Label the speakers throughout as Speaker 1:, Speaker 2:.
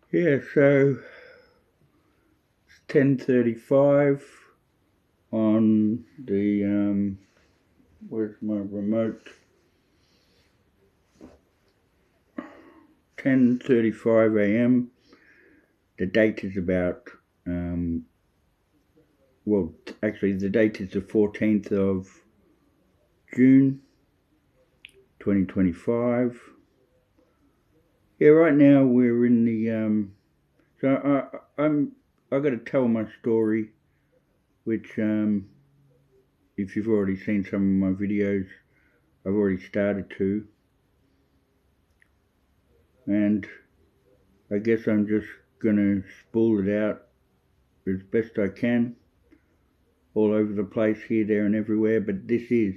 Speaker 1: Yeah, so it's 10:35 on the where's my remote? 10:35 a.m. The date is about well, actually the date is the 14th of June 2025. Yeah, right now we're in the so I got to tell my story, which if you've already seen some of my videos, I've already started to, and I guess I'm just gonna spool it out as best I can, all over the place, here, there, and everywhere. But this is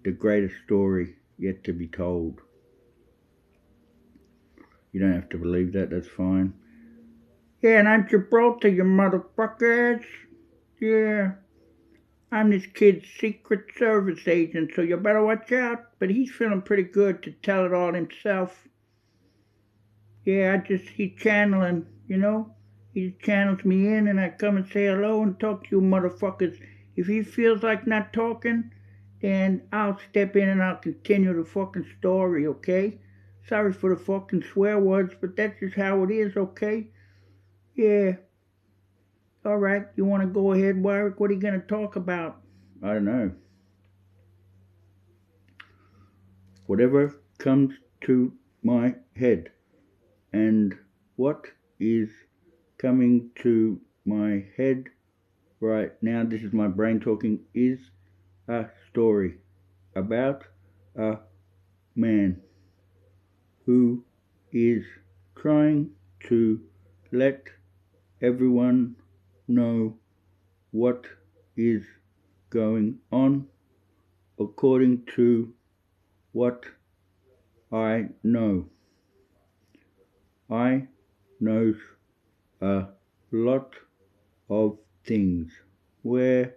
Speaker 1: the greatest story yet to be told. You don't have to believe that, that's fine. Yeah, and I'm Gibraltar, you motherfuckers. Yeah, I'm this kid's Secret Service agent, so you better watch out. But he's feeling pretty good to tell it all himself. Yeah, he's channeling, you know? He just channels me in and I come and say hello and talk to you motherfuckers. If he feels like not talking, then I'll step in and I'll continue the fucking story, okay? Sorry for the fucking swear words, but that's just how it is, okay? Yeah. Alright, you wanna go ahead, Warwick? What are you gonna talk about? I don't know. Whatever comes to my head. And what is coming to my head right now, this is my brain talking, is a story about a man who is trying to let everyone know what is going on according to what I know. I knows a lot of things. Where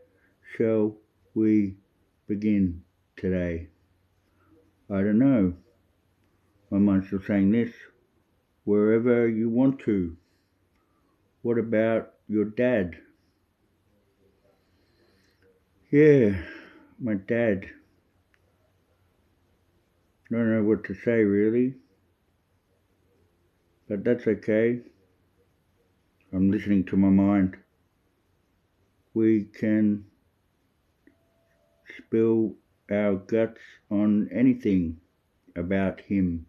Speaker 1: shall we begin today? I don't know. My mind's still saying this. Wherever you want to. What about your dad? Yeah, my dad. I don't know what to say really. But that's okay. I'm listening to my mind. We can spill our guts on anything about him.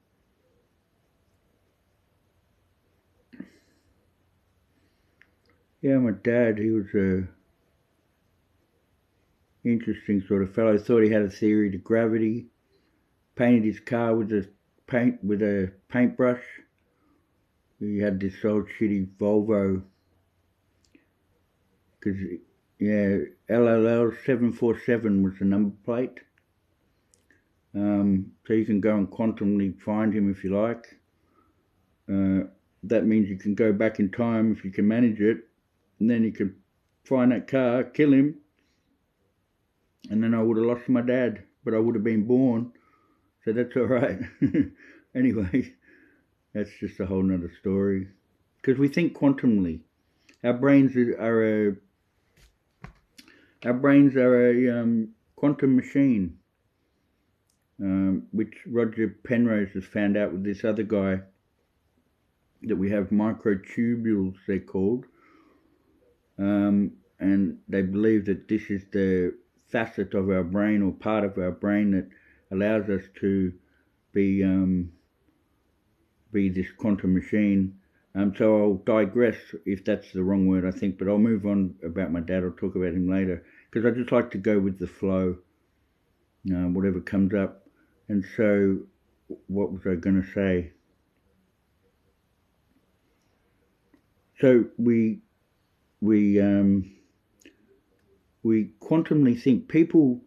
Speaker 1: Yeah, my dad, he was a interesting sort of fellow. Thought he had a theory to gravity. Painted his car with a paintbrush. He had this old shitty Volvo. Because, yeah, LLL 747 was the number plate. So you can go and quantumly find him if you like. That means you can go back in time if you can manage it, and then you can find that car, kill him, and then I would have lost my dad, but I would have been born, so that's all right. Anyway, that's just a whole nother story. Because we think quantumly. Our brains are a quantum machine, which Roger Penrose has found out with this other guy, that we have microtubules, they're called, and they believe that this is the facet of our brain or part of our brain that allows us to be this quantum machine. So I'll digress if that's the wrong word, I think, but I'll move on about my dad. I'll talk about him later because I just like to go with the flow, whatever comes up. And so, what was I going to say? So we quantumly think. People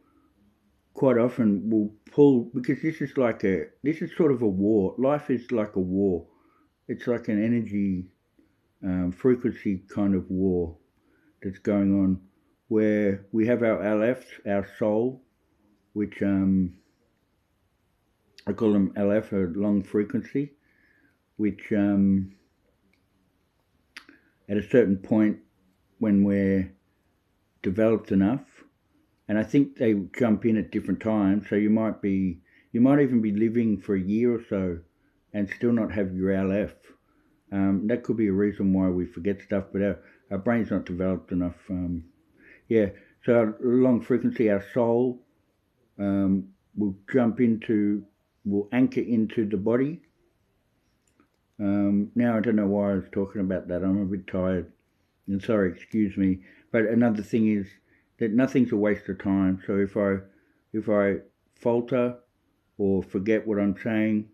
Speaker 1: quite often will pull, because this is sort of a war. Life is like a war. It's like an energy frequency kind of war that's going on, where we have our LFs, our soul, which I call them LF, a long frequency, which at a certain point when we're developed enough, and I think they jump in at different times, so you might even be living for a year or so and still not have your ALF. That could be a reason why we forget stuff, but our brain's not developed enough. So our long frequency, our soul, will anchor into the body. Now I don't know why I was talking about that. I'm a bit tired, and sorry, excuse me. But another thing is that nothing's a waste of time. So if I falter or forget what I'm saying,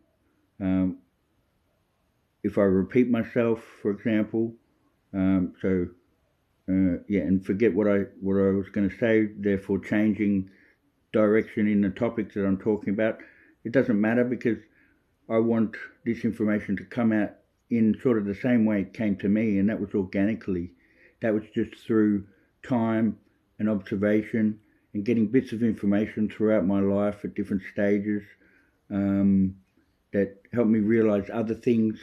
Speaker 1: if I repeat myself, for example, and forget what I was going to say, therefore changing direction in the topics that I'm talking about, it doesn't matter, because I want this information to come out in sort of the same way it came to me, and that was organically. That was just through time and observation and getting bits of information throughout my life at different stages that helped me realize other things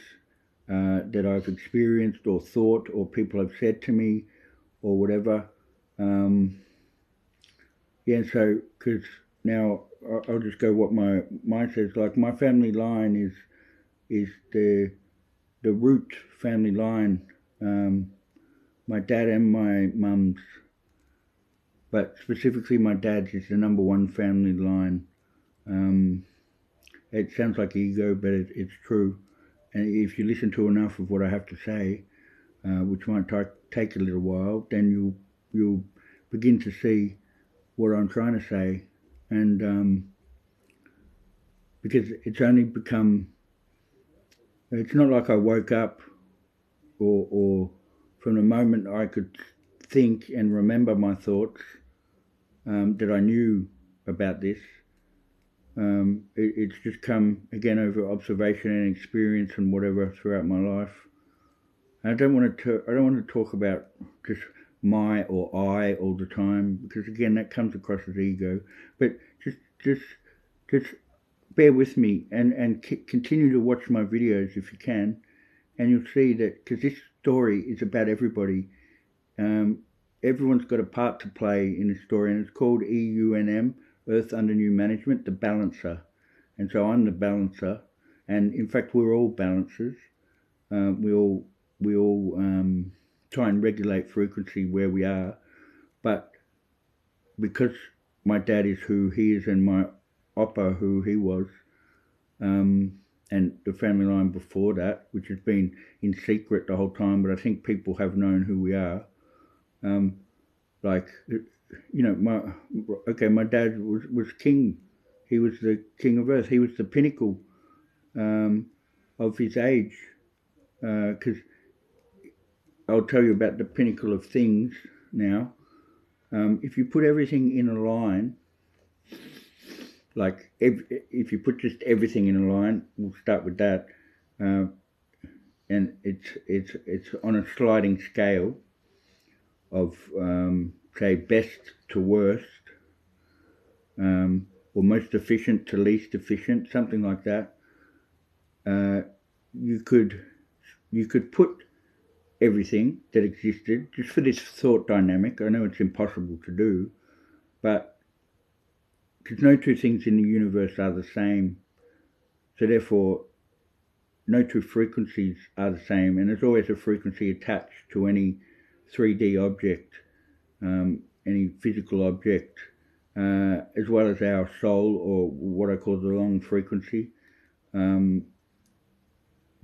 Speaker 1: that I've experienced or thought or people have said to me or whatever. So because now I'll just go what my mind says. Like, my family line is the root family line. My dad and my mum's, but specifically my dad's is the number one family line. It sounds like ego, but it's true. And if you listen to enough of what I have to say, which might take a little while, then you'll begin to see what I'm trying to say. And because it's only become, it's not like I woke up or from the moment I could think and remember my thoughts that I knew about this. It's just come again over observation and experience and whatever throughout my life. I don't want to talk about just my or I all the time, because again that comes across as ego. But just bear with me and continue to watch my videos if you can, and you'll see that, because this story is about everybody. Everyone's got a part to play in this story, and it's called EUNM, Earth Under New Management, the balancer. And so I'm the balancer, and in fact we're all balancers. We all try and regulate frequency where we are, but because my dad is who he is and my oppa who he was, and the family line before that, which has been in secret the whole time, but I think people have known who we are. My dad was king. He was the king of Earth. He was the pinnacle of his age. Because I'll tell you about the pinnacle of things now. If you put everything in a line, like if you put just everything in a line, we'll start with that, and it's on a sliding scale of say best to worst, or most efficient to least efficient, something like that. You could put everything that existed, just for this thought dynamic. I know it's impossible to do, but because no two things in the universe are the same, so therefore no two frequencies are the same, and there's always a frequency attached to any 3D object, any physical object, as well as our soul, or what I call the long frequency.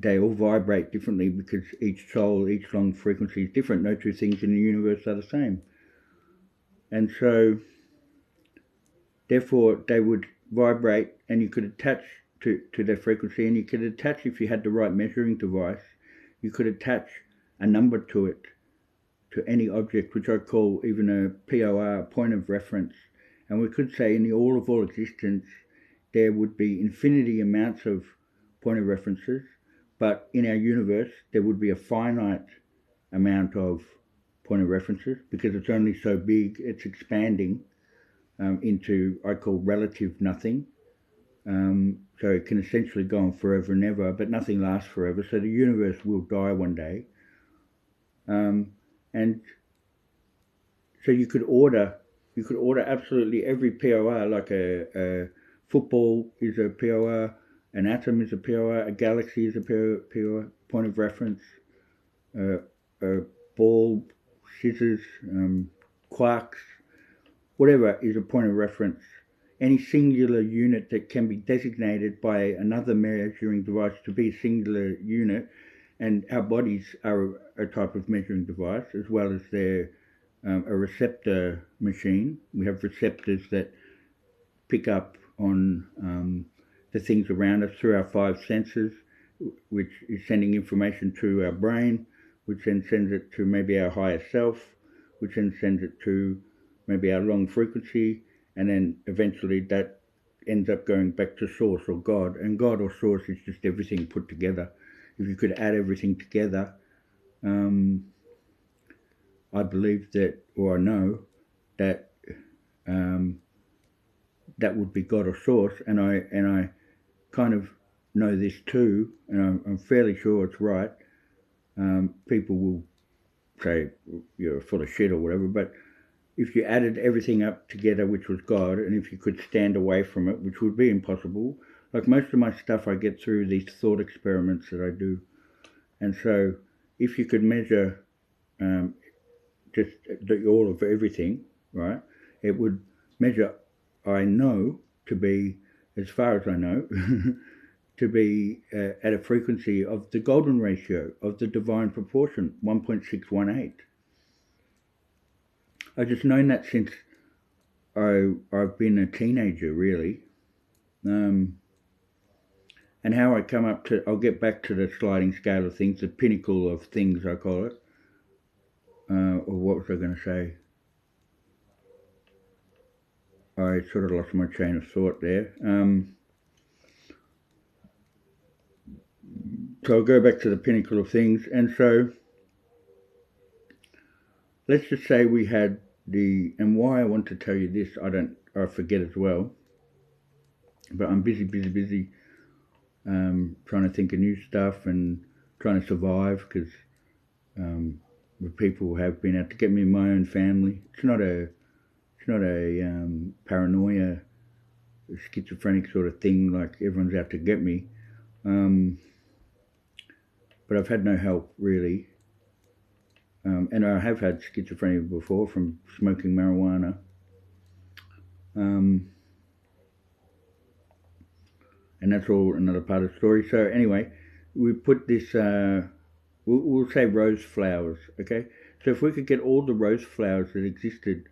Speaker 1: They all vibrate differently because each soul, each long frequency is different. No two things in the universe are the same. And so, therefore, they would vibrate, and you could attach to their frequency, and you could attach, if you had the right measuring device, you could attach a number to it, to any object, which I call even a POR, point of reference. And we could say in the all of all existence, there would be infinity amounts of point of references, but in our universe, there would be a finite amount of point of references, because it's only so big, it's expanding into, I call relative nothing. So it can essentially go on forever and ever, but nothing lasts forever. So the universe will die one day. And so you could order absolutely every POR, like a football is a POR, an atom is a POR, a galaxy is a POR, point of reference, a ball, scissors, quarks, whatever is a point of reference. Any singular unit that can be designated by another measuring device to be a singular unit, and our bodies are a type of measuring device, as well as they're a receptor machine. We have receptors that pick up on the things around us through our five senses, which is sending information to our brain, which then sends it to maybe our higher self, which then sends it to maybe our long frequency, and then eventually that ends up going back to source or God. And God or source is just everything put together. If you could add everything together, I believe that, or I know that that would be God or source, and I kind of know this too, and I'm fairly sure it's right. People will say you're full of shit or whatever, but if you added everything up together, which was God, and if you could stand away from it, which would be impossible, like most of my stuff I get through these thought experiments that I do. And so if you could measure just all of everything, right, it would measure, I know, to be, as far as I know, to be at a frequency of the golden ratio, of the divine proportion, 1.618. I've just known that since I've been a teenager, really. And how I come up to, I'll get back to the sliding scale of things, the pinnacle of things, I call it. Or what was I going to say? I sort of lost my train of thought there. So I'll go back to the pinnacle of things. And so let's just say we had and why I want to tell you this, I forget as well. But I'm busy trying to think of new stuff and trying to survive, because the people have been out to get me in my own family. It's not a paranoia, schizophrenic sort of thing, like everyone's out to get me. But I've had no help, really. And I have had schizophrenia before from smoking marijuana. And that's all another part of the story. So anyway, we put this, we'll say rose flowers, okay? So if we could get all the rose flowers that existed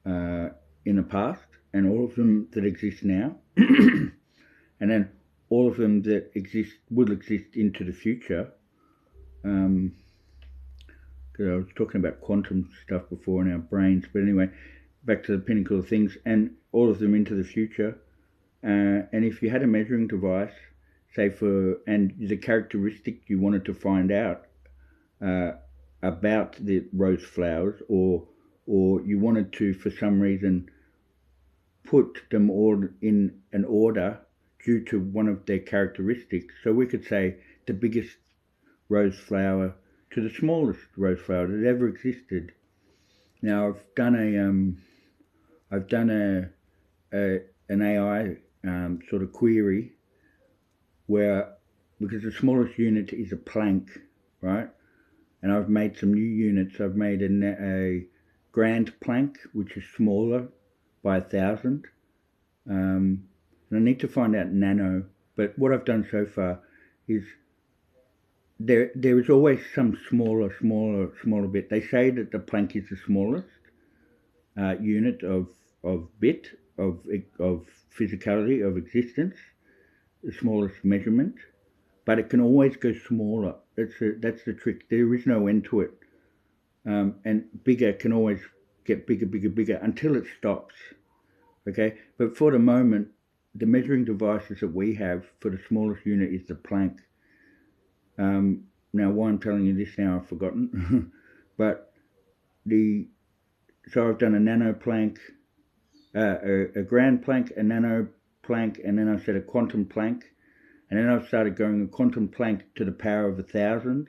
Speaker 1: in the past, and all of them that exist now, and then all of them that will exist into the future, because I was talking about quantum stuff before in our brains, but anyway, back to the pinnacle of things, and all of them into the future. And if you had a measuring device, say and the characteristic you wanted to find out about the rose flowers, or you wanted to, for some reason, put them all in an order due to one of their characteristics. So we could say the biggest rose flower to the smallest rose flower that ever existed. Now I've done an AI sort of query where, because the smallest unit is a plank, right? And I've made some new units. I've made a grand plank, which is smaller by 1,000. And I need to find out nano. But what I've done so far is there is always some smaller bit. They say that the plank is the smallest unit of bit of physicality, of existence, the smallest measurement, but it can always go smaller. That's the trick. There is no end to it, and bigger can always get bigger until it stops. Okay, but for the moment, the measuring devices that we have for the smallest unit is the plank. Now, why I'm telling you this now, I've forgotten. But so I've done a nano plank, a grand plank, a nano plank, and then I said a quantum plank, and then I've started going a quantum plank to the power of 1,000,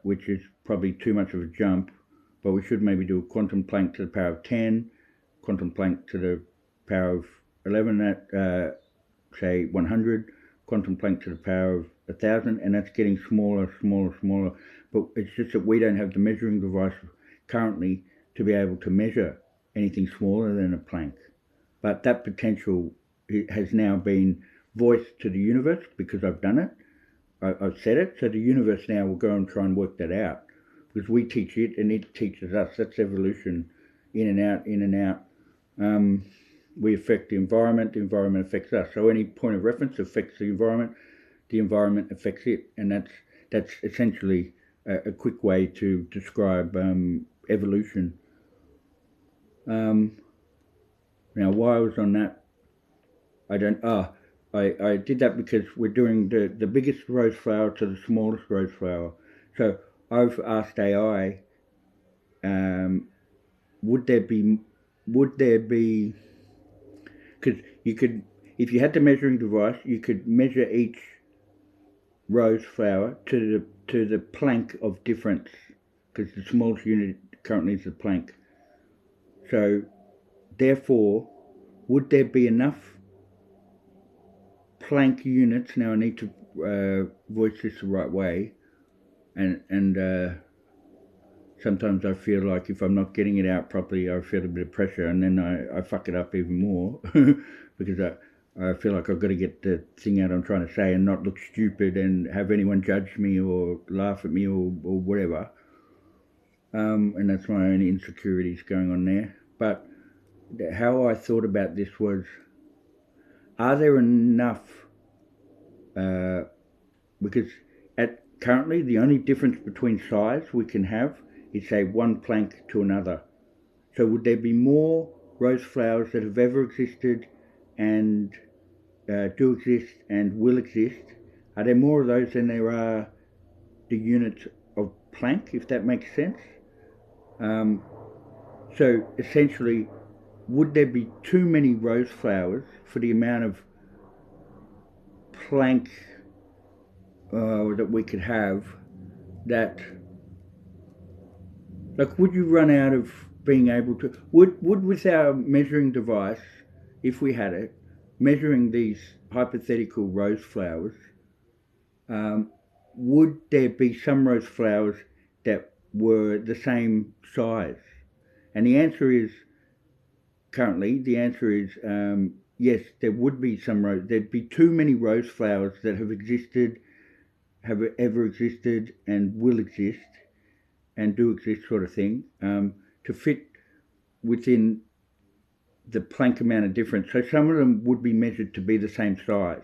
Speaker 1: which is probably too much of a jump, but we should maybe do a quantum Planck to the power of 10, quantum Planck to the power of 11 at, say, 100, quantum Planck to the power of 1,000, and that's getting smaller, smaller, smaller. But it's just that we don't have the measuring device currently to be able to measure anything smaller than a Planck. But that potential has now been voiced to the universe because I've done it. I've said it, so the universe now will go and try and work that out. Because we teach it and it teaches us. That's evolution, in and out, in and out. We affect the environment affects us. So any point of reference affects the environment affects it. And that's essentially a quick way to describe evolution. Now, why I was on that, I did that because we're doing the biggest rose flower to the smallest rose flower. So I've asked AI, would there be, because you could, if you had the measuring device, you could measure each rose flower to the Planck of difference, because the smallest unit currently is the Planck. So therefore, would there be enough Planck units? Now I need to voice this the right way, and sometimes I feel like if I'm not getting it out properly, I feel a bit of pressure, and then I fuck it up even more because I feel like I've got to get the thing out I'm trying to say and not look stupid and have anyone judge me or laugh at me or whatever. And that's my own insecurities going on there. But how I thought about this was, are there enough, because currently the only difference between size we can have is, say, one Planck to another. So would there be more rose flowers that have ever existed and do exist and will exist? Are there more of those than there are the units of Planck, if that makes sense? So essentially, would there be too many rose flowers for the amount of Planck that we could have? That, like, would you run out of being able to, would with our measuring device, if we had it, measuring these hypothetical rose flowers, would there be some rose flowers that were the same size? And the answer is, currently, the answer is yes, there would be some rose. There'd be too many rose flowers that have ever existed and will exist and do exist, sort of thing, to fit within the Planck amount of difference. So some of them would be measured to be the same size.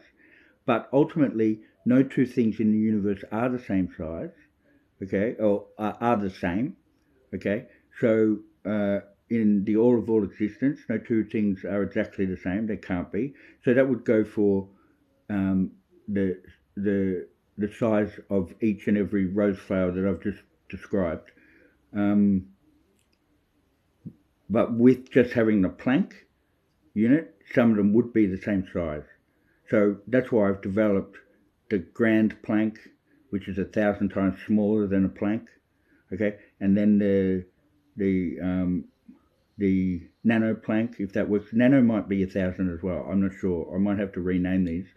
Speaker 1: But ultimately, no two things in the universe are the same size, okay, or are the same, okay? So in the all of all existence, no two things are exactly the same. They can't be. So that would go for the size of each and every rose flower that I've just described. But with just having the Planck unit, some of them would be the same size. So that's why I've developed the grand Planck, which is 1,000 times smaller than a Planck, okay, and then the nano Planck, if that works. Nano might be 1,000 as well. I'm not sure. I might have to rename these.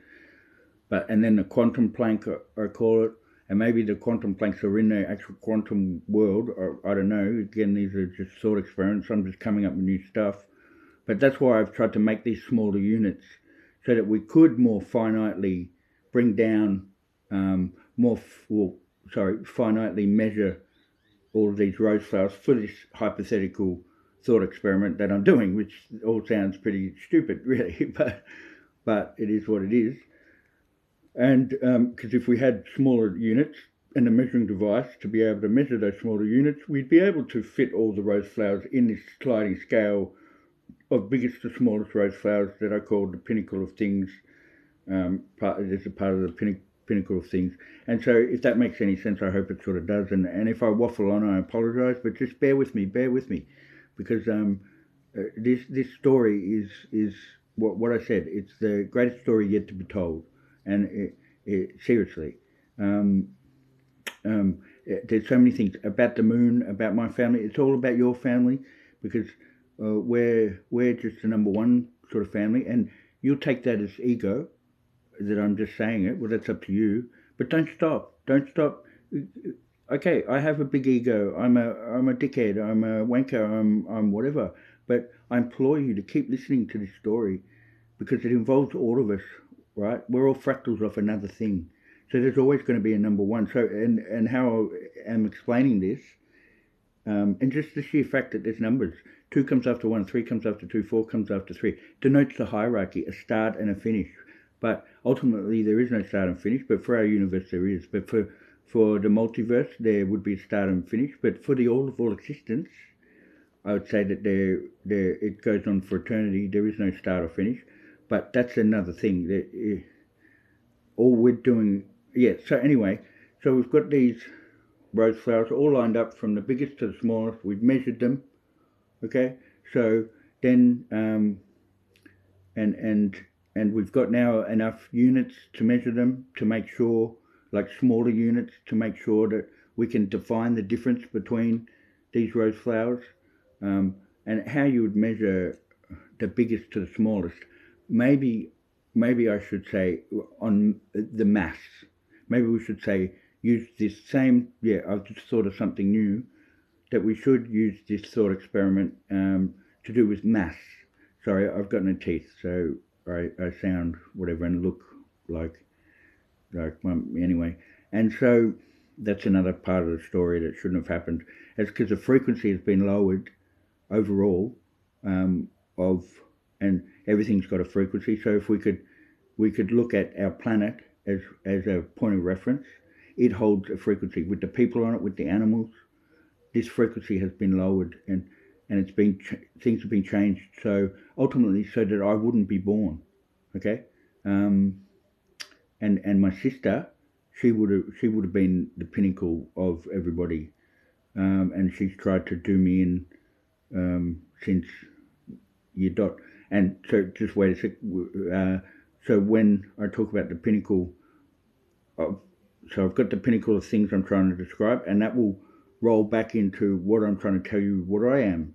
Speaker 1: And then the quantum Planck, I call it, and maybe the quantum Plancks are in the actual quantum world, or I don't know. Again, these are just thought experiments. I'm just coming up with new stuff. But that's why I've tried to make these smaller units so that we could more finitely bring down, finitely measure all of these rose flowers for this hypothetical thought experiment that I'm doing, which all sounds pretty stupid, really, but it is what it is. And because if we had smaller units and a measuring device to be able to measure those smaller units, we'd be able to fit all the rose flowers in this sliding scale of biggest to smallest rose flowers that I call the pinnacle of things. It's a part of the pinnacle of things. And so if that makes any sense, I hope it sort of does. And if I waffle on, I apologize, but just bear with me, because this story is what I said. It's the greatest story yet to be told. And seriously, There's so many things about the moon, about my family. It's all about your family because we're just the number one sort of family, and you'll take that as ego that I'm just saying it. Well, that's up to you. But don't stop. Don't stop. Okay, I have a big ego. I'm a dickhead. I'm a wanker. I'm whatever. But I implore you to keep listening to this story because it involves all of us, right? We're all fractals off another thing. So there's always going to be a number one. So and how I am explaining this, and just the sheer fact that there's numbers. 2 comes after 1, 3 comes after 2, 4 comes after 3, denotes the hierarchy, a start and a finish. But ultimately there is no start and finish, but for our universe there is. But for the multiverse there would be a start and finish. But for the all of all existence, I would say that there it goes on for eternity. There is no start or finish. But that's another thing. That all we're doing, yeah. So anyway, so we've got these rose flowers all lined up from the biggest to the smallest. We've measured them. Okay, so then and we've got now enough units to measure them to make sure, like smaller units, to make sure that we can define the difference between these rose flowers, and how you would measure the biggest to the smallest. Maybe I should say on the mass. Maybe we should say use this same. Yeah, I've just thought of something new that we should use this thought experiment to do with mass. Sorry, I've got no teeth, so I sound whatever and look like anyway. And so that's another part of the story that shouldn't have happened. It's because the frequency has been lowered overall and everything's got a frequency. So if we could look at our planet as a point of reference, it holds a frequency with the people on it, with the animals. This frequency has been lowered, and it's been things have been changed. So ultimately, so that I wouldn't be born, okay. And my sister, she would have been the pinnacle of everybody, and she's tried to do me in since year dot. And so just wait a sec. So when I talk about the pinnacle so I've got the pinnacle of things I'm trying to describe, and that will roll back into what I'm trying to tell you what I am.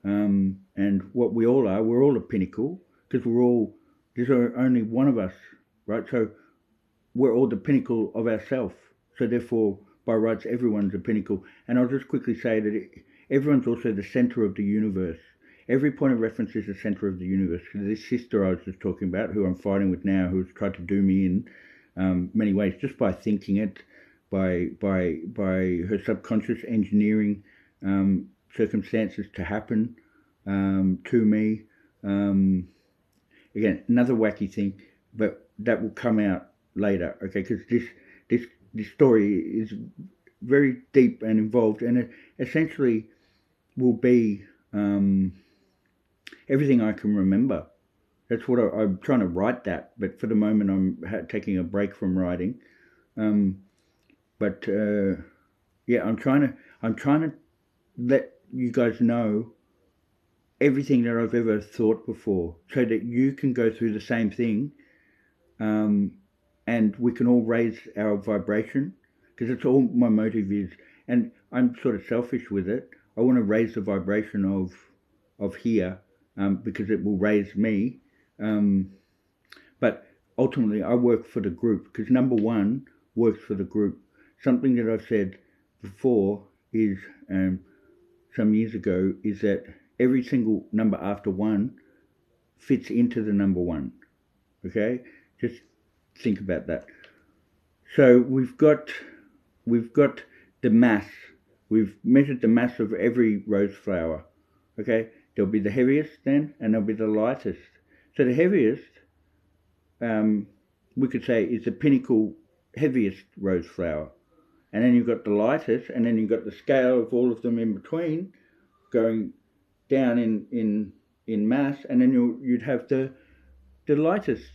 Speaker 1: And what we all are, we're all a pinnacle, because there's only one of us, right? So we're all the pinnacle of ourself. So therefore, by rights, everyone's a pinnacle. And I'll just quickly say that everyone's also the center of the universe. Every point of reference is the center of the universe. So this sister I was just talking about, who I'm fighting with now, who's tried to do me in many ways, just by thinking it, by her subconscious engineering circumstances to happen to me. Again, another wacky thing, but that will come out later, okay? Because this story is very deep and involved, and it essentially will be everything I can remember. That's what I'm trying to write that, but for the moment I'm taking a break from writing. But yeah, I'm trying to let you guys know everything that I've ever thought before, so that you can go through the same thing, and we can all raise our vibration, because it's all my motive is. And I'm sort of selfish with it. I want to raise the vibration of here, because it will raise me. But ultimately, I work for the group, because number one works for the group. Something that I've said before is, some years ago, is that every single number after one fits into the number one. Okay, just think about that. So we've got the mass. We've measured the mass of every rose flower. Okay, there'll be the heaviest then, and there'll be the lightest. So the heaviest, we could say, is the pinnacle heaviest rose flower. And then you've got the lightest, and then you've got the scale of all of them in between going down in mass, and then you'd have the lightest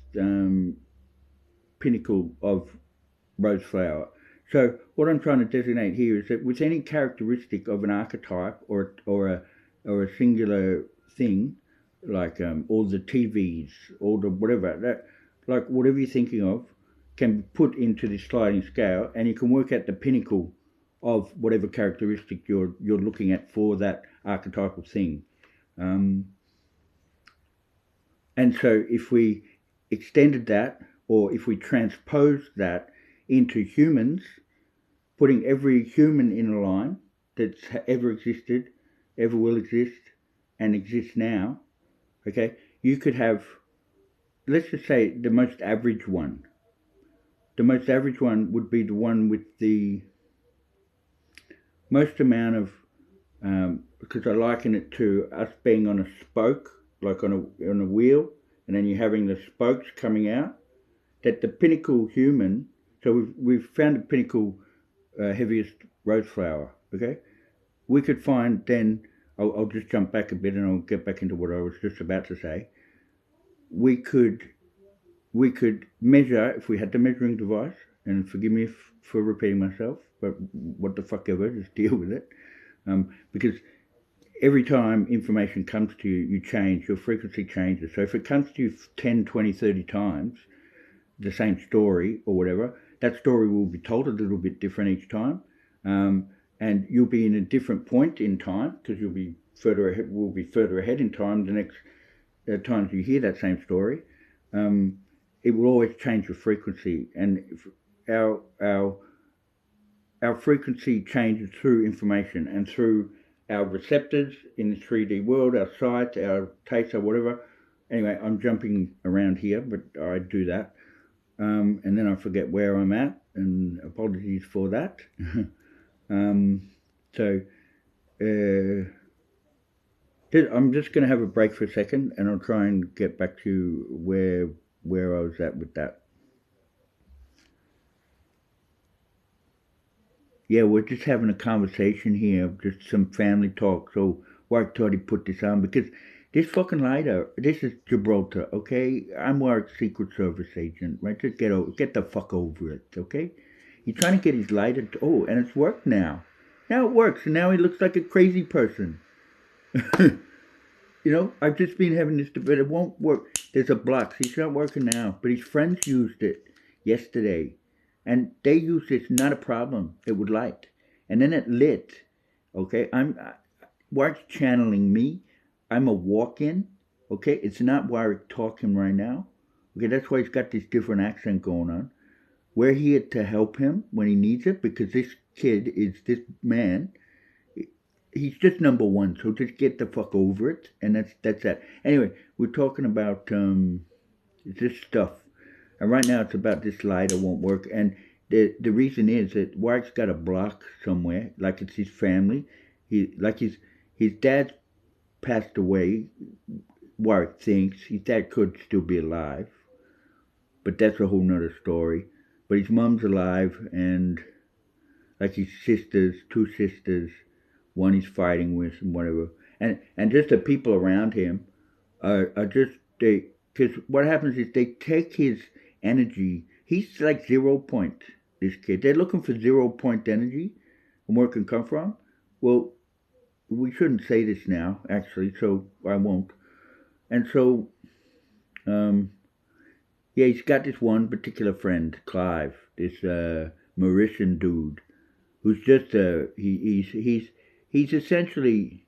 Speaker 1: pinnacle of rose flower. So what I'm trying to designate here is that with any characteristic of an archetype or a singular thing, like all the TVs, all the whatever, that, like whatever you're thinking of, can be put into this sliding scale, and you can work out the pinnacle of whatever characteristic you're looking at for that archetypal thing. And so if we extended that, or if we transposed that into humans, putting every human in a line that's ever existed, ever will exist, and exists now, okay, you could have, let's just say, the most average one. The most average one would be the one with the most amount of, because I liken it to us being on a spoke, like on a wheel, and then you're having the spokes coming out. That the pinnacle human, so we've found the pinnacle heaviest rose flower. Okay, we could find then. I'll just jump back a bit and I'll get back into what I was just about to say. We could measure, if we had the measuring device, and forgive me for repeating myself, but what the fuck ever, just deal with it. Because every time information comes to you, you change, your frequency changes. So if it comes to you 10, 20, 30 times, the same story or whatever, that story will be told a little bit different each time. And you'll be in a different point in time, because you'll be further ahead, will be further ahead in time the next times you hear that same story. It will always change your frequency, and our frequency changes through information and through our receptors in the 3D world, our sight, our taste, or whatever. Anyway, I'm jumping around here, but I do that. And then I forget where I'm at, and apologies for that. So I'm just going to have a break for a second, and I'll try and get back to where I was at with that. Yeah, we're just having a conversation here, just some family talk. So Warwick thought he put this on because this fucking lighter, this is Gibraltar, okay? I'm Warwick's Secret Service agent, right? Just get the fuck over it, okay? He's trying to get his lighter, and it's worked now. Now it works, and now he looks like a crazy person. You know, I've just been having this debate. It won't work. There's a block. See, it's not working now. But his friends used it yesterday. And they used it. It's not a problem. It would light. And then it lit. Okay? Warwick's channeling me. I'm a walk-in. Okay? It's not Warwick talking right now. Okay? That's why he's got this different accent going on. We're here to help him when he needs it, because this man, he's just number one, so just get the fuck over it, and that's that. Anyway, we're talking about this stuff, and right now it's about this lighter won't work, and the reason is that Warwick's got a block somewhere, like it's his family. His dad passed away. Warwick thinks his dad could still be alive, but that's a whole nother story. But his mom's alive, and like his sisters, two sisters, one he's fighting with and whatever. And just the people around him are just, because what happens is they take his energy. He's like 0 point, this kid. They're looking for 0 point energy and where it can come from. Well, we shouldn't say this now, actually, so I won't. And so, yeah, he's got this one particular friend, Clive, this Mauritian dude, who's just he's essentially,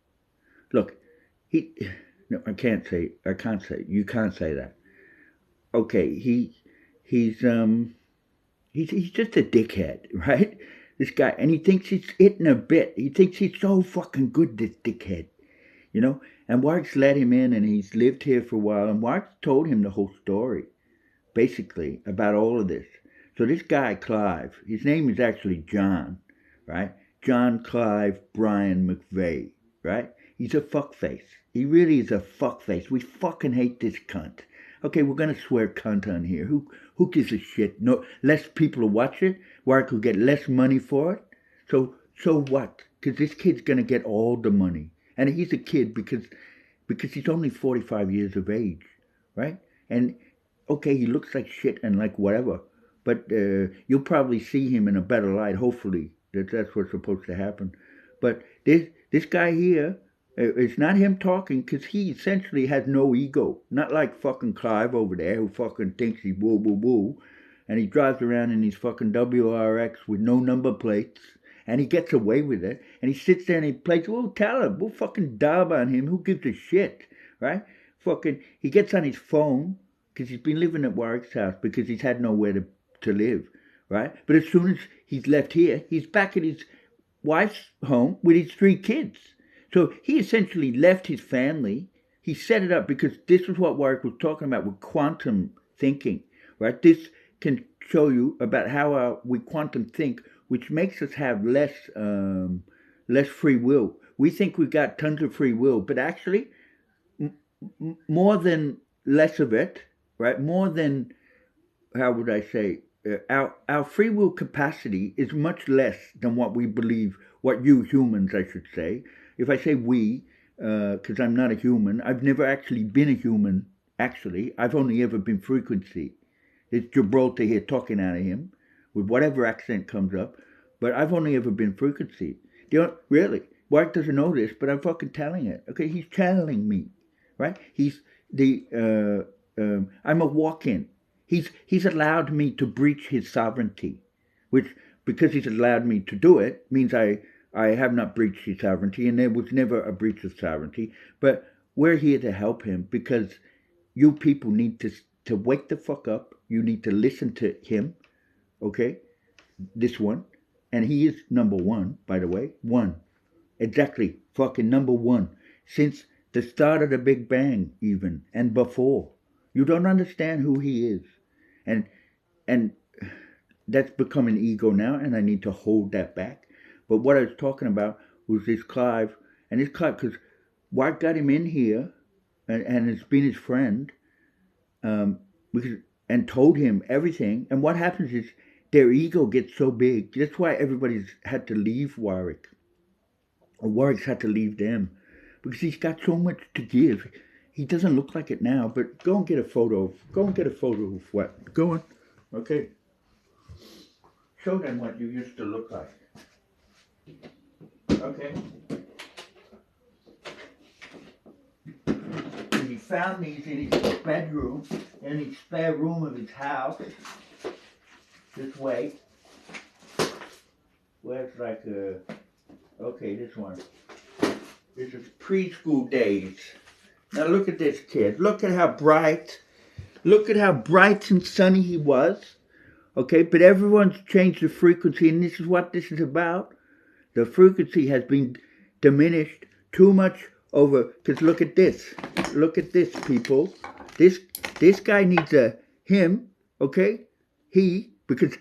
Speaker 1: look, no, you can't say that. Okay, he's just a dickhead, right? This guy, and he thinks he's hitting a bit. He thinks he's so fucking good, this dickhead, you know. And Warwick's let him in, and he's lived here for a while, and Warwick's told him the whole story, basically, about all of this. So this guy, Clive, his name is actually John, right? John Clive Brian McVeigh, right? He's a fuckface. He really is a fuckface. We fucking hate this cunt. Okay, we're gonna swear cunt on here. Who gives a shit? No, less people will watch it. Warwick will get less money for it. So what? Because this kid's gonna get all the money, and he's a kid because he's only 45 years of age, right? And okay, he looks like shit and like whatever, but you'll probably see him in a better light. Hopefully, that's what's supposed to happen. But this guy here, it's not him talking, because he essentially has no ego. Not like fucking Clive over there, who fucking thinks he's woo woo woo. and he drives around in his fucking WRX with no number plates, and he gets away with it, and he sits there and he plays, we'll tell him, we'll fucking dub on him, who gives a shit, right? Fucking, he gets on his phone, because he's been living at Warwick's house, because he's had nowhere to live, right? But as soon as he's left here, he's back at his wife's home with his 3 kids. So he essentially left his family. He set it up because this is what Warwick was talking about with quantum thinking, right? This can show you about how we quantum think, which makes us have less free will. We think we've got tons of free will, but actually more than less of it, right? More than, how would I say, our free will capacity is much less than what we believe, what you humans, I should say. If I say we, because I'm not a human, I've never actually been a human, actually. I've only ever been frequency. It's Gibraltar here talking out of him, with whatever accent comes up, but I've only ever been frequency. Really, Warwick doesn't know this, but I'm fucking telling it. Okay, he's channeling me, right? I'm a walk-in. He's allowed me to breach his sovereignty, which, because he's allowed me to do it, means I have not breached his sovereignty, and there was never a breach of sovereignty. But we're here to help him because you people need to wake the fuck up. You need to listen to him, okay? This one. And he is number 1, by the way. 1. Exactly. Fucking number 1. Since the start of the Big Bang, even, and before. You don't understand who he is. And that's become an ego now, and I need to hold that back. But what I was talking about was this Clive, and this Clive, because Warwick got him in here, and it's been his friend, and told him everything. And what happens is their ego gets so big. That's why everybody's had to leave Warwick, or Warwick's had to leave them, because he's got so much to give. He doesn't look like it now, but go and get a photo. Go and get a photo of what. Go on. Okay. Show them what you used to look like. Okay. And he found these in his bedroom, in his spare room of his house. This way. Where's like okay, this one. This is preschool days. Now look at this kid. Look at how bright. Look at how bright and sunny he was. Okay, but everyone's changed the frequency, and this is what this is about. The frequency has been diminished too much over, because look at this. Look at this, people. This guy needs a him, okay? Because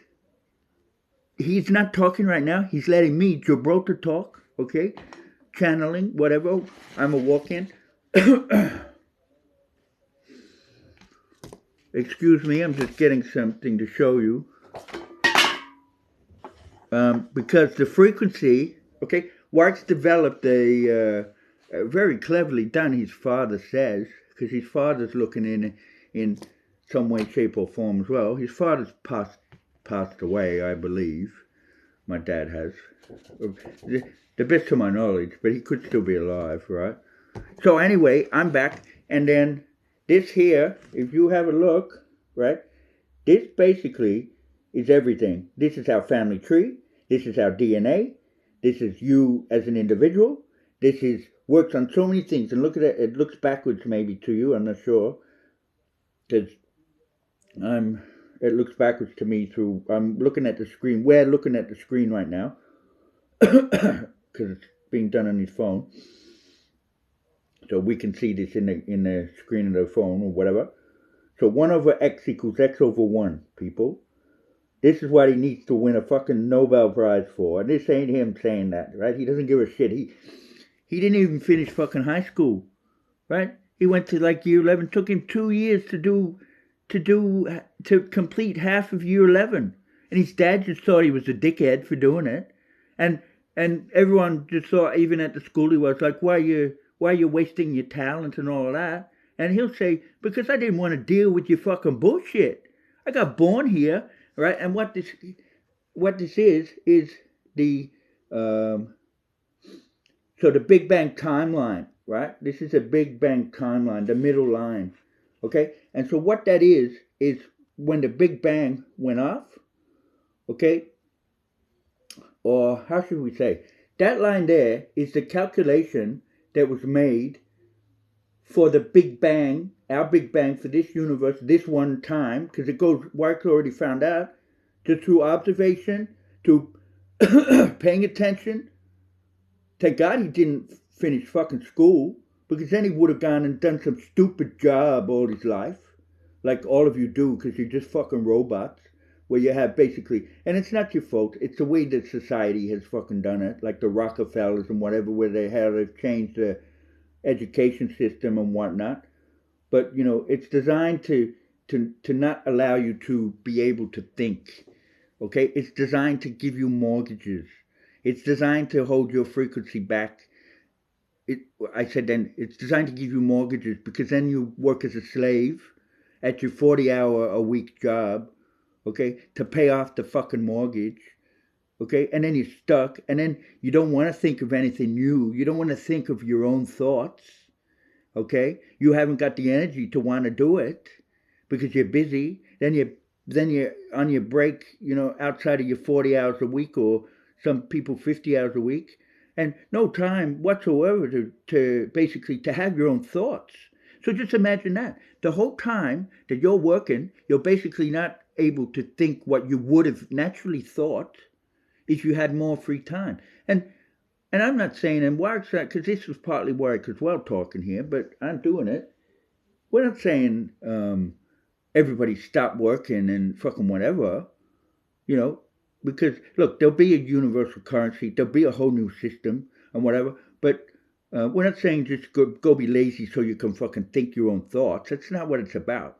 Speaker 1: he's not talking right now. He's letting me, Gibraltar, talk, okay? Channeling, whatever. I'm a walk-in. Excuse me, I'm just getting something to show you. Because the frequency, okay, Warwick's developed a very cleverly done, his father says, because his father's looking in some way, shape, or form as well. His father's passed away, I believe. My dad has. The best of my knowledge, but he could still be alive, right? So anyway, I'm back, and then this here, if you have a look, right, this basically is everything. This is our family tree, this is our DNA, this is you as an individual, this works on so many things, and look at it, it looks backwards maybe to you, I'm not sure, because it looks backwards to me through, I'm looking at the screen, we're looking at the screen right now, because it's being done on his phone. So we can see this in the screen of the phone or whatever. So 1 over x equals x over 1, people. This is what he needs to win a fucking Nobel Prize for. And this ain't him saying that, right? He doesn't give a shit. He didn't even finish fucking high school, right? He went to like year 11. Took him 2 years to complete half of year 11. And his dad just thought he was a dickhead for doing it. And everyone just thought, even at the school, he was like, why are you wasting your talent and all of that? And he'll say, because I didn't want to deal with your fucking bullshit. I got born here, right? And what this is the so the Big Bang timeline, right? This is a Big Bang timeline, the middle line, okay? And so what that is when the Big Bang went off, okay, or how should we say, that line there is the calculation that was made for the Big Bang, our Big Bang for this universe, this one time, because it goes, Warwick already found out, just through observation, to paying attention. Thank God he didn't finish fucking school, because then he would have gone and done some stupid job all his life, like all of you do, because you're just fucking robots, where you have basically, and it's not your fault, it's the way that society has fucking done it, like the Rockefellers and whatever, where they've changed the education system and whatnot. But it's designed to not allow you to be able to think. Okay, it's designed to give you mortgages. It's designed to hold your frequency back. I said then it's designed to give you mortgages, because then you work as a slave at your 40-hour-a-week job, okay, to pay off the fucking mortgage. Okay, and then you're stuck, and then you don't want to think of anything new. You don't want to think of your own thoughts. Okay, you haven't got the energy to want to do it because you're busy. Then you're on your break, outside of your 40 hours a week, or some people 50 hours a week, and no time whatsoever to basically to have your own thoughts. So just imagine that the whole time that you're working, you're basically not able to think what you would have naturally thought if you had more free time. And I'm not saying, and Warwick's not, because this was partly Warwick as well talking here, but I'm doing it. We're not saying everybody stop working and fucking whatever, because look, there'll be a universal currency, there'll be a whole new system and whatever, but we're not saying just go be lazy so you can fucking think your own thoughts. That's not what it's about.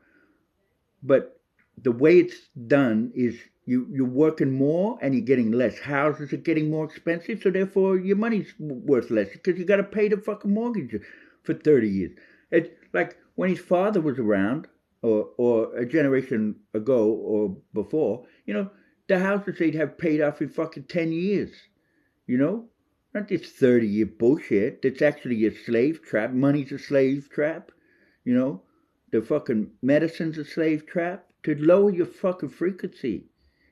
Speaker 1: But the way it's done is you're working more and you're getting less. Houses are getting more expensive, so therefore your money's worth less, because you got to pay the fucking mortgage for 30 years. It's like when his father was around, or a generation ago or before, the houses they'd have paid off in fucking 10 years, Not this 30-year bullshit that's actually a slave trap. Money's a slave trap, The fucking medicine's a slave trap to lower your fucking frequency.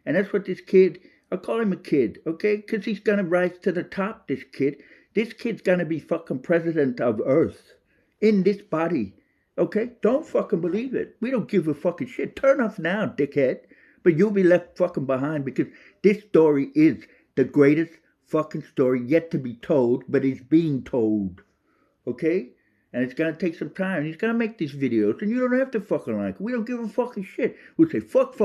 Speaker 1: And that's what this kid, I'll call him a kid, okay? Because he's going to rise to the top, this kid. This kid's going to be fucking president of Earth in this body, okay? Don't fucking believe it. We don't give a fucking shit. Turn off now, dickhead. But you'll be left fucking behind, because this story is the greatest fucking story yet to be told, but it's being told, okay? And it's going to take some time. He's going to make these videos, and you don't have to fucking like it. We don't give a fucking shit. We'll say fuck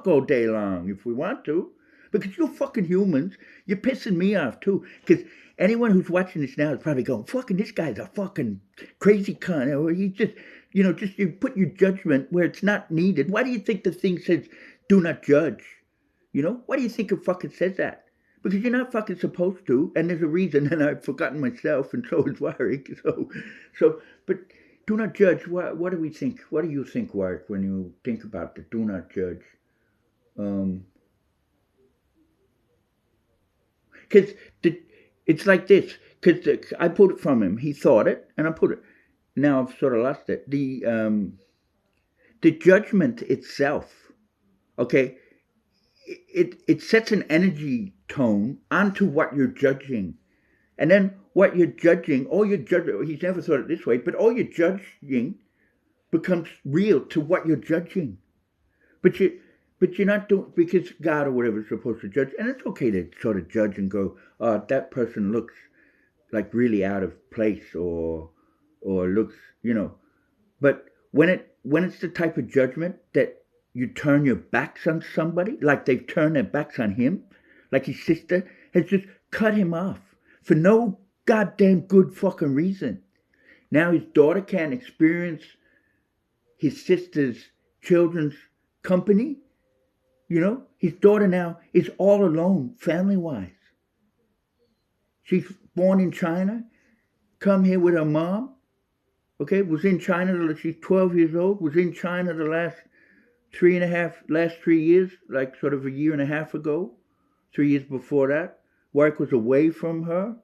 Speaker 1: all day long if we want to. Because you're fucking humans. You're pissing me off, too. Because anyone who's watching this now is probably going, fucking this guy's a fucking crazy cunt. Or he just, you put your judgment where it's not needed. Why do you think the thing says, do not judge? Why do you think it fucking says that? Because you're not fucking supposed to, and there's a reason, and I've forgotten myself, and so is Warwick. But do not judge. What do we think? What do you think, Warwick, when you think about the do not judge? Because it's like this. Because I put it from him. He thought it, and I put it. Now I've sort of lost it. The judgment itself, okay, it sets an energy tone onto what you're judging. And then what you're judging, he's never thought it this way, but all you're judging becomes real to what you're judging. But you're not doing, because God or whatever is supposed to judge, and it's okay to sort of judge and go, that person looks like really out of place, or looks, but when it's the type of judgment that you turn your backs on somebody, like they've turned their backs on him, like his sister has just cut him off for no goddamn good fucking reason. Now his daughter can't experience his sister's children's company. His daughter now is all alone, family-wise. She's born in China, come here with her mom, okay, was in China, she's 12 years old, was in China the last 3 years, like sort of a year and a half ago, 3 years before that. Warwick was away from her.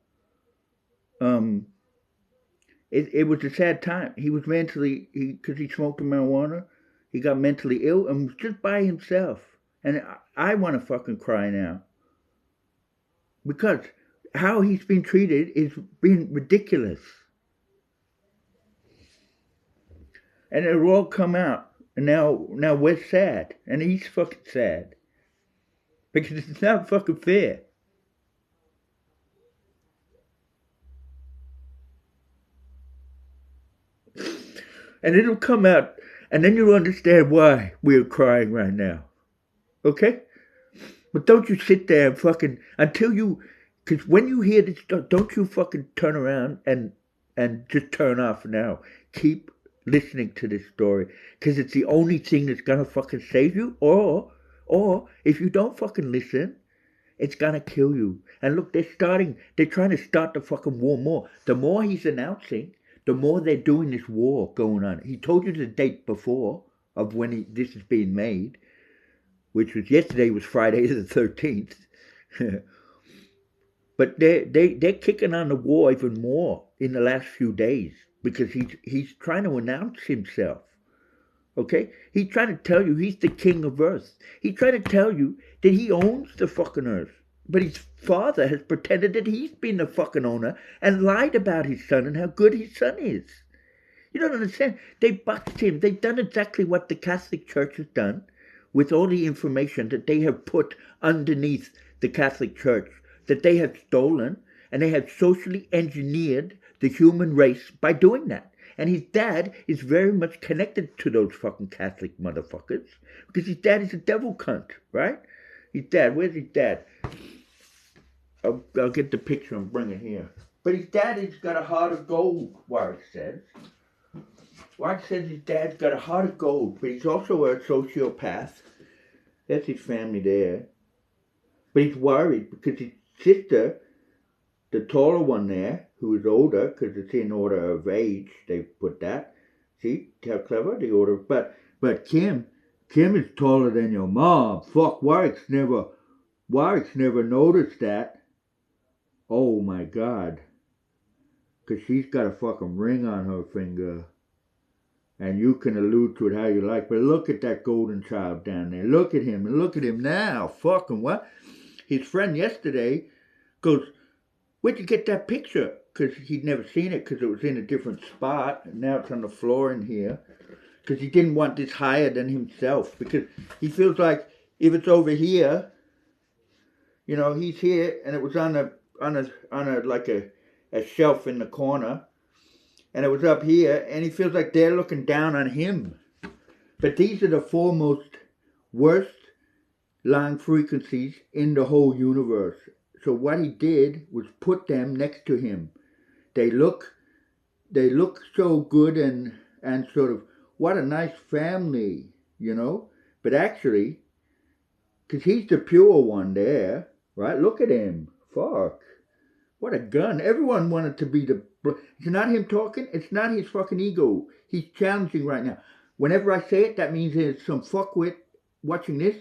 Speaker 1: It was a sad time. He was mentally, because he smoked marijuana, He got mentally ill and was just by himself. And I want to fucking cry now. Because how he's been treated is being ridiculous. And it'll all come out. And now we're sad. And he's fucking sad. Because it's not fucking fair. And it'll come out. And then you'll understand why we're crying right now. Okay? But don't you sit there and fucking, until you, because when you hear this stuff, don't you fucking turn around and just turn off now. Keep listening to this story, because it's the only thing that's gonna fucking save you, or if you don't fucking listen, it's gonna kill you. And look, they're trying to start the fucking war more. The more he's announcing, the more they're doing this war going on. He told you the date before of when this is being made, which was yesterday, was Friday the 13th. But they're kicking on the war even more in the last few days, because he's trying to announce himself. Okay? He's trying to tell you he's the king of Earth. He's trying to tell you that he owns the fucking Earth. But his father has pretended that he's been the fucking owner and lied about his son and how good his son is. You don't understand. They boxed him. They've done exactly what the Catholic Church has done with all the information that they have put underneath the Catholic Church, that they have stolen, and they have socially engineered the human race by doing that. And his dad is very much connected to those fucking Catholic motherfuckers, because his dad is a devil cunt, right? His dad, where's his dad? I'll get the picture and bring it here. But his dad has got a heart of gold, Warwick says. Warwick says his dad's got a heart of gold, but he's also a sociopath. That's his family there. But he's worried because his sister, the taller one there, who is older, because it's in order of age, they put that. See how clever the order. But Kim is taller than your mom. Fuck, Warwick's never noticed that. Oh my God. Because she's got a fucking ring on her finger. And you can allude to it how you like. But look at that golden child down there. Look at him. And look at him now. Fucking what? His friend yesterday goes, where'd you get that picture? Because he'd never seen it, because it was in a different spot. And now it's on the floor in here. Because he didn't want this higher than himself. Because he feels like if it's over here, you know, he's here, and it was on a like a shelf in the corner, and it was up here, and he feels like they're looking down on him. But these are the foremost worst long frequencies in the whole universe. So what he did was put them next to him. They look so good and sort of, what a nice family, you know. But actually, because he's the pure one there, right? Look at him. Fuck. What a gun. Everyone wanted to be the... It's not him talking. It's not his fucking ego. He's challenging right now. Whenever I say it, that means there's some fuckwit watching this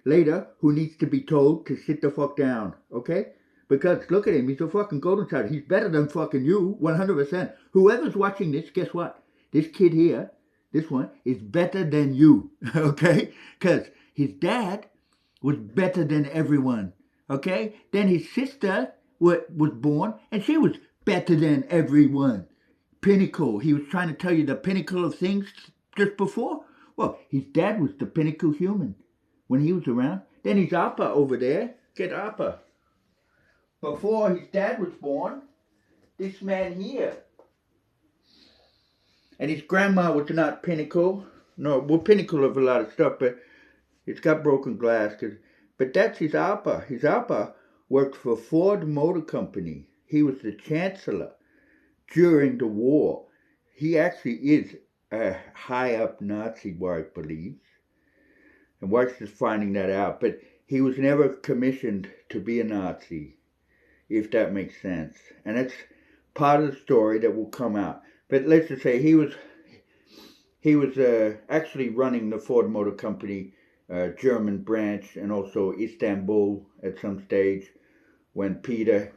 Speaker 1: later who needs to be told to sit the fuck down. Okay? Because look at him. He's a fucking golden child. He's better than fucking you. 100%. Whoever's watching this, guess what? This kid here, this one, is better than you. Okay? Because his dad was better than everyone. Okay? Then his sister was born, and she was better than everyone. Pinnacle. He was trying to tell you the pinnacle of things just before. Well, his dad was the pinnacle human when he was around. Then his ArE over there. Get ArE. Before his dad was born, this man here. And his grandma was not pinnacle. No, well, pinnacle of a lot of stuff, but it's got broken glass. But that's his ArE. His ArE worked for Ford Motor Company. He was the chancellor during the war. He actually is a high-up Nazi, Warwick believes. And Warwick's just finding that out. But he was never commissioned to be a Nazi, if that makes sense. And that's part of the story that will come out. But let's just say he was actually running the Ford Motor Company German branch, and also Istanbul at some stage when Peter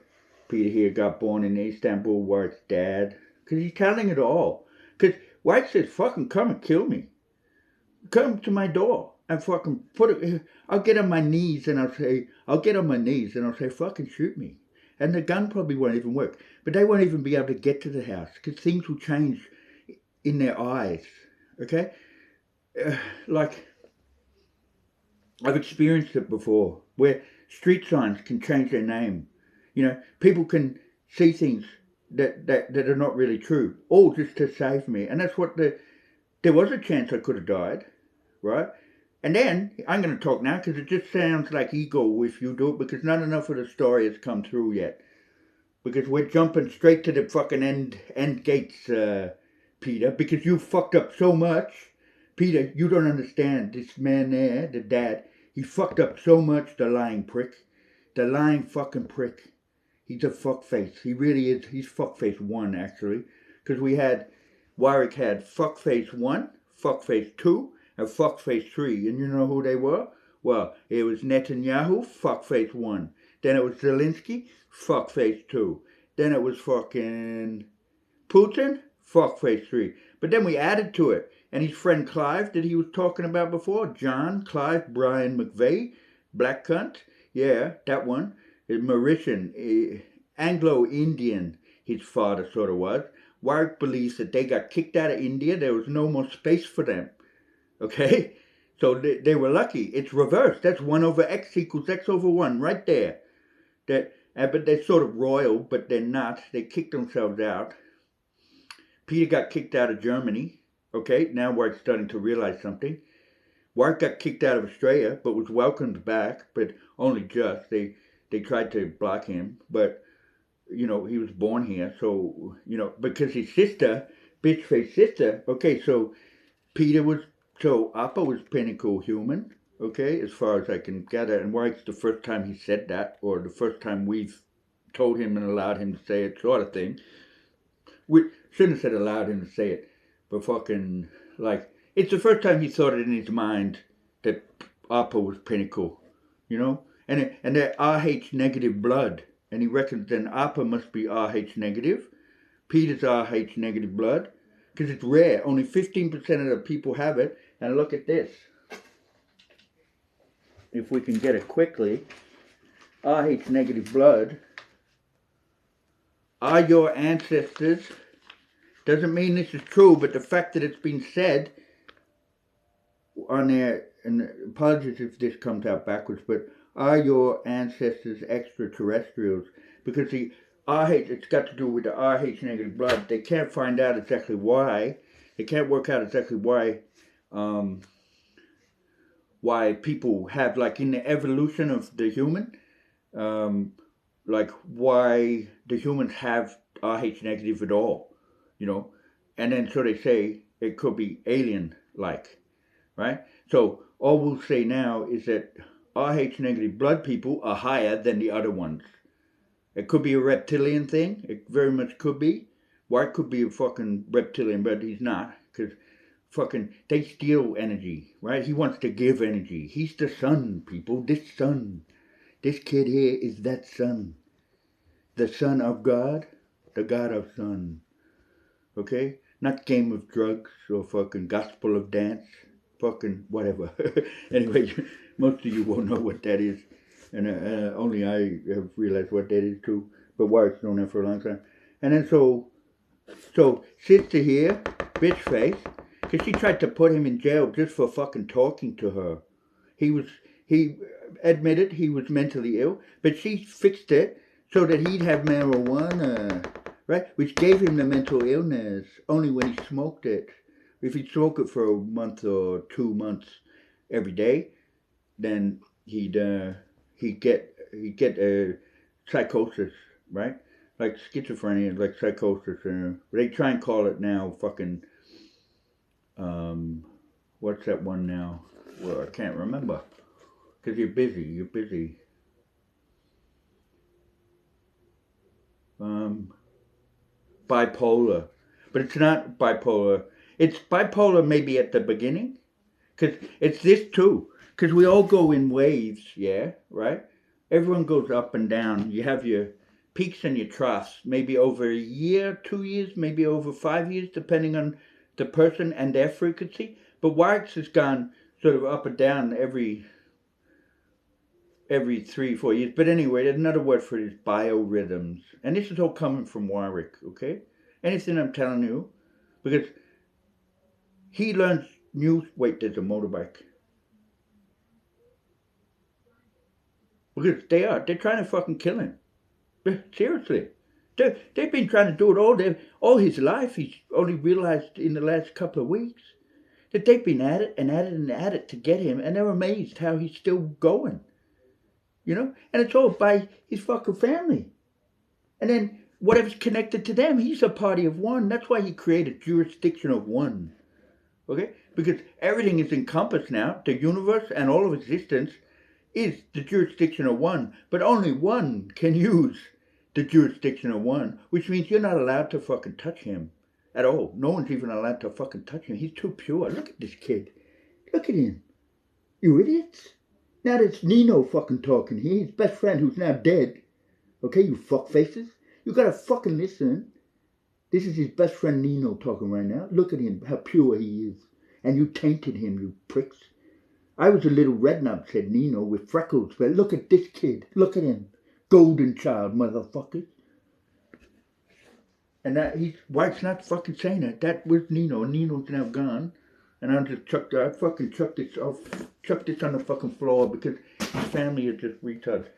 Speaker 1: here got born in Istanbul, Warwick's dad. Because he's telling it all. Because Warwick says, fucking come and kill me. come to my door and fucking put it. I'll get on my knees and I'll say, fucking shoot me. And the gun probably won't even work. But they won't even be able to get to the house because things will change in their eyes. Okay? Like, I've experienced it before where street signs can change their name. You know, people can see things that are not really true, all just to save me. And that's what there was a chance I could have died, right? And then, I'm going to talk now because it just sounds like ego if you do it, because not enough of the story has come through yet. Because we're jumping straight to the fucking end gates, Peter, because you fucked up so much. Peter, you don't understand. This man there, the dad, he fucked up so much, the lying prick. The lying fucking prick. He's a fuckface. He really is. He's fuckface 1, actually. Because Warwick had fuckface 1, fuckface 2, and fuckface 3. And you know who they were? Well, it was Netanyahu, fuckface 1. Then it was Zelensky, fuckface 2. Then it was fucking Putin, fuckface 3. But then we added to it. And his friend Clive that he was talking about before, John, Clive, Brian McVeigh, black cunt. Yeah, that one. Mauritian, Anglo-Indian, his father sort of was. Warwick believes that they got kicked out of India. There was no more space for them. Okay? So they were lucky. It's reversed. That's 1 over x equals x over 1 right there. But they're sort of royal, but they're not. They kicked themselves out. Peter got kicked out of Germany. Okay, now Warwick's starting to realize something. Warwick got kicked out of Australia, but was welcomed back, but only just. They tried to block him, but, you know, he was born here, so, you know, because his sister, bitch-faced sister, okay, so Appa was pinnacle human, okay, as far as I can gather, and Warwick's the first time he said that, or the first time we've told him and allowed him to say it, sort of thing. We shouldn't have said allowed him to say it, but fucking, like, it's the first time he thought it in his mind that Appa was pinnacle, you know? And they're RH negative blood. And he reckons then Appa must be RH negative. Peter's RH negative blood. Because it's rare. Only 15% of the people have it. And look at this. If we can get it quickly. RH negative blood. Are your ancestors. Doesn't mean this is true, but the fact that it's been said on there, and apologies if this comes out backwards, but are your ancestors extraterrestrials? Because the RH, it's got to do with the RH negative blood. They can't find out exactly why. They can't work out exactly why people have, like in the evolution of the human, like why the humans have RH negative at all, you know. And then so they say it could be alien-like, right? So all we'll say now is that RH negative blood people are higher than the other ones. It could be a reptilian thing. It very much could be. White could be a fucking reptilian, but he's not. Because fucking, they steal energy, right? He wants to give energy. He's the sun, people. This sun. This kid here is that sun. The son of God. The God of sun. Okay? Not game of drugs or fucking gospel of dance. Fucking whatever. Anyway, most of you won't know what that is. And only I have realized what that is too. But Warwick's known that for a long time. And then so sister here, bitch face, because she tried to put him in jail just for fucking talking to her. He admitted he was mentally ill, but she fixed it so that he'd have marijuana, right? Which gave him the mental illness only when he smoked it. If he'd smoke it for a month or 2 months every day, then he'd get psychosis, right? Like schizophrenia, like psychosis. They try and call it now fucking, what's that one now? Well, I can't remember. Because you're busy. Bipolar. But it's not bipolar. It's bipolar maybe at the beginning. Because it's this too. Because we all go in waves, yeah, right? Everyone goes up and down. You have your peaks and your troughs, maybe over a year, 2 years, maybe over 5 years, depending on the person and their frequency. But Warwick's has gone sort of up and down every 3-4 years. But anyway, there's another word for it is biorhythms. And this is all coming from Warwick, okay? Anything I'm telling you, because he learns new... Wait, there's a motorbike. Because they're trying to fucking kill him. Seriously. They've been trying to do it all his life. He's only realized in the last couple of weeks that they've been at it and at it and at it to get him, and they're amazed how he's still going. You know? And it's all by his fucking family. And then whatever's connected to them, he's a party of one. That's why he created jurisdiction of one. Okay? Because everything is encompassed now. The universe and all of existence is the jurisdiction of one. But only one can use the jurisdiction of one, which means you're not allowed to fucking touch him at all. No one's even allowed to fucking touch him. He's too pure. Look at this kid. Look at him. You idiots. Now that's Nino fucking talking here, his best friend who's now dead. Okay, you fuckfaces? You gotta fucking listen. This is his best friend Nino talking right now. Look at him, how pure he is. And you tainted him, you pricks. I was a little rednut, said Nino, with freckles, but look at this kid. Look at him. Golden child, motherfuckers. And that White's not fucking saying that. That was Nino. Nino's now gone. And I fucking chucked this on the fucking floor because his family is just retards.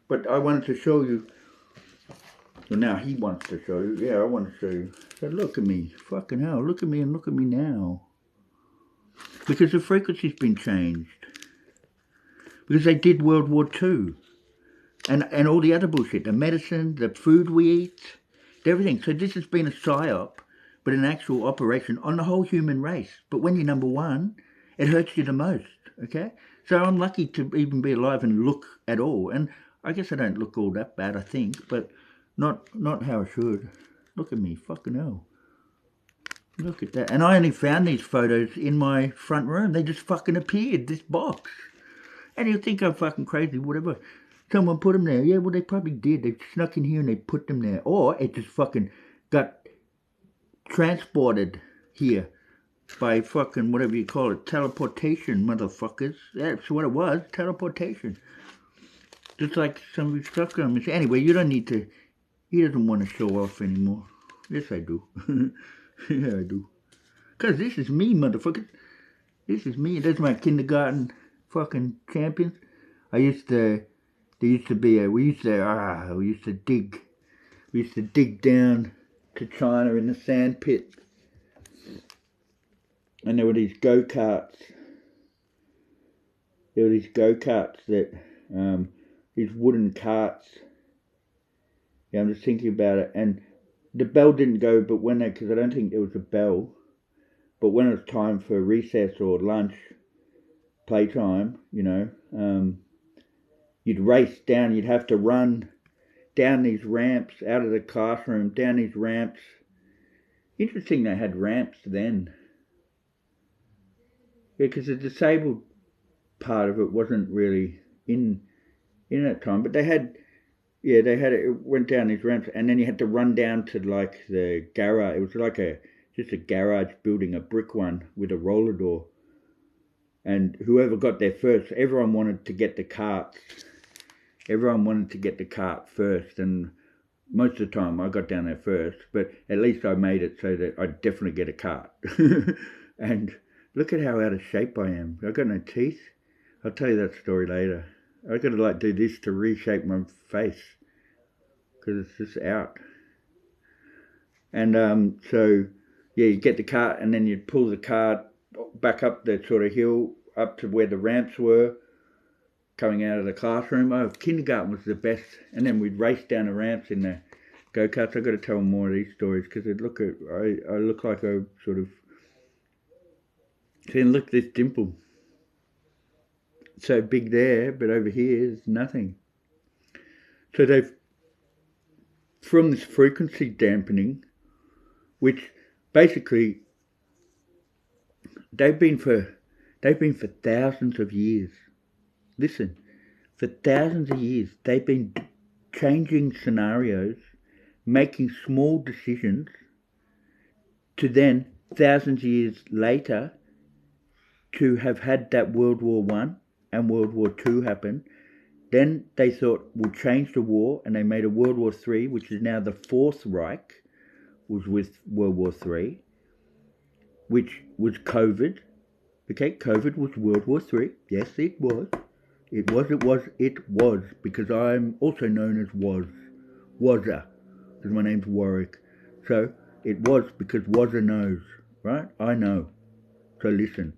Speaker 1: But I wanted to show you. Well, now he wants to show you. Yeah, I want to show you. So look at me. Fucking hell. Look at me and look at me now. Because the frequency's been changed. Because they did World War II. And all the other bullshit. The medicine, the food we eat, everything. So this has been a psyop, but an actual operation on the whole human race. But when you're number one, it hurts you the most, okay? So I'm lucky to even be alive and look at all. And I guess I don't look all that bad, I think, but not how I should. Look at me, fucking hell. Look at that. And I only found these photos in my front room. They just fucking appeared, this box. And you'll think I'm fucking crazy, whatever. Someone put them there. Yeah, well, they probably did. They snuck in here and they put them there. Or it just fucking got transported here by fucking whatever you call it. Teleportation, motherfuckers. That's what it was. Teleportation. Just like somebody stuck on me. Anyway, you don't need to... He doesn't want to show off anymore. Yes, I do. Yeah, I do. Because this is me, motherfuckers. This is me. That's my kindergarten fucking champions. We used to dig down to China in the sand pit. And there were these go-karts. These wooden carts. Yeah, I'm just thinking about it. And the bell didn't go, but because I don't think there was a bell. But when it was time for recess or lunch, playtime, you know, you'd race down, you'd have to run down these ramps, out of the classroom, down these ramps. Interesting they had ramps then. Yeah, because the disabled part of it wasn't really in that time. But they had it went down these ramps, and then you had to run down to like the garage. It was like just a garage building, a brick one with a roller door. And whoever got there first, everyone wanted to get the carts. Everyone wanted to get the cart first, and most of the time I got down there first, but at least I made it so that I'd definitely get a cart. And look at how out of shape I am. I've got no teeth. I'll tell you that story later. I've got to do this to reshape my face, because it's just out. And so, yeah, you get the cart, and then you'd pull the cart back up the sort of hill, up to where the ramps were, coming out of the classroom. Oh, kindergarten was the best. And then we'd race down the ramps in the go-karts. I've got to tell more of these stories because I look like I sort of... See, look, this dimple. It's so big there, but over here is nothing. So they've... From this frequency dampening, which basically they've been for thousands of years. Listen, for thousands of years, they've been changing scenarios, making small decisions, to then, thousands of years later, to have had that World War One and World War Two happen. Then they thought we'll change the war, and they made a World War Three, which is now the Fourth Reich, was with World War Three, which was COVID. Okay, COVID was World War Three. Yes, it was. It was, because I'm also known as Wazza, because my name's Warwick. So it was because Wazza knows, right? I know. So listen.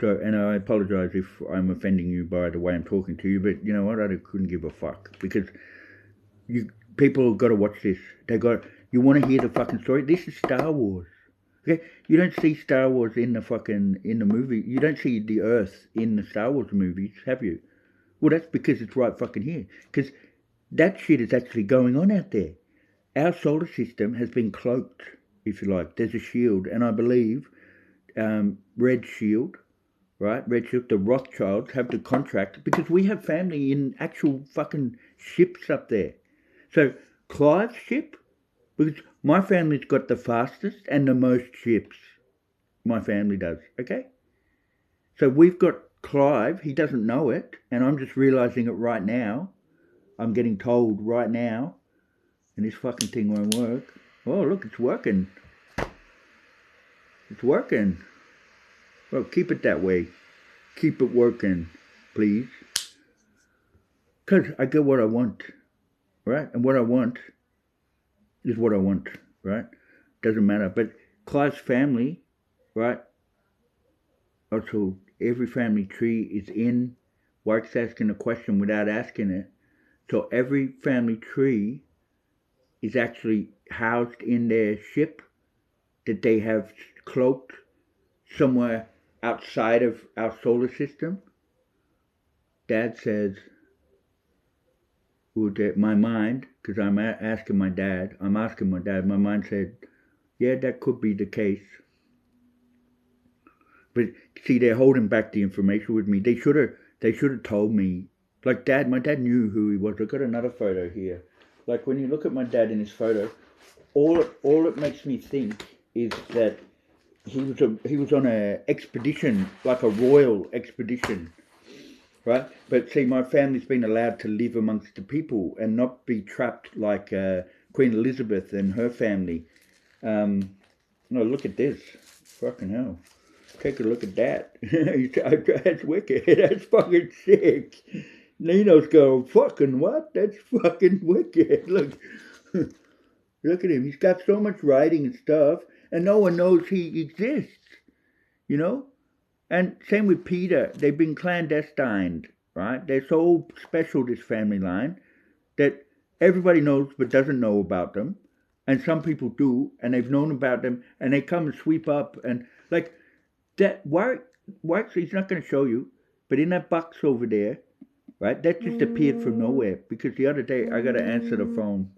Speaker 1: So, and I apologise if I'm offending you by the way I'm talking to you, but you know what? I couldn't give a fuck, because people have got to watch this. You want to hear the fucking story? This is Star Wars. Okay, you don't see Star Wars in the movie. You don't see the Earth in the Star Wars movies, have you? Well, that's because it's right fucking here. Because that shit is actually going on out there. Our solar system has been cloaked, if you like. There's a shield, and I believe Red Shield, right? Red Shield, the Rothschilds have the contract, because we have family in actual fucking ships up there. So Clive's ship, because my family's got the fastest and the most ships. My family does, okay? So we've got Clive, he doesn't know it, and I'm just realising it right now. I'm getting told right now, and this fucking thing won't work. Oh, look, it's working. It's working. Well, keep it that way. Keep it working, please. Because I get what I want, right? And what I want is what I want, right? Doesn't matter. But Clive's family, right? Also, every family tree is in. Warwick's asking a question without asking it. So every family tree is actually housed in their ship that they have cloaked somewhere outside of our solar system. Dad says, my mind, because I'm asking my dad, my mind said, yeah, that could be the case. But see, they're holding back the information with me. They should have told me. Like my dad knew who he was. I've got another photo here. Like when you look at my dad in his photo, all it makes me think is that he was on an expedition, like a royal expedition, right? But see, my family's been allowed to live amongst the people and not be trapped like Queen Elizabeth and her family. No, look at this. Fucking hell. Take a look at that. That's wicked. That's fucking sick. Nino's going, fucking what? That's fucking wicked. Look. Look at him. He's got so much writing and stuff, and no one knows he exists. You know? And same with Peter. They've been clandestined, right? They're so special, this family line, that everybody knows but doesn't know about them. And some people do, and they've known about them, and they come and sweep up. And like that, Warwick, he's not going to show you, but in that box over there, right, that just appeared from nowhere. Because the other day, I got to answer the phone.